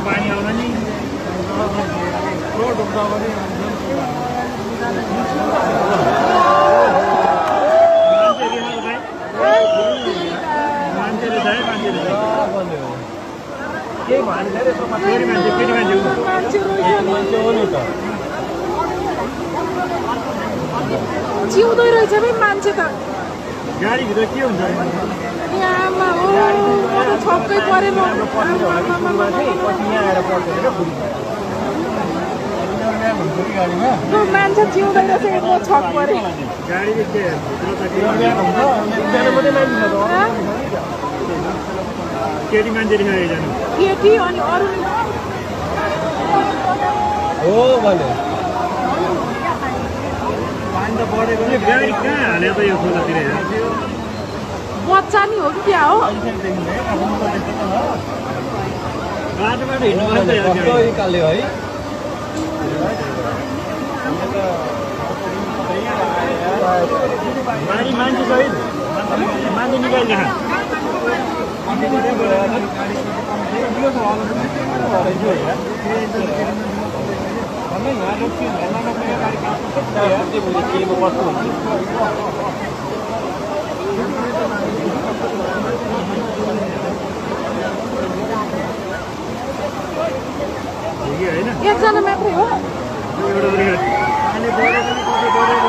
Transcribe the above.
पानी आउन नि जिउँदो रहेछ भाइ मान्छे त गाडीभित्र के हुन्छ आमा हो छक्कै परे म मान्छे जिउँदै रहेछ म छक परे केटी मान्छे केटी अनि अरू हो भने पानी त बढेको नि गाडी कहाँ हाल्यो त यो खोलातिर बच्चा नि हो कि क्या हो बाटोबाट हिँड्नु निकाल्यो है गाडी मान्छे सहित मान्छे निकालिदिएन एकजना मात्रै हो एउटा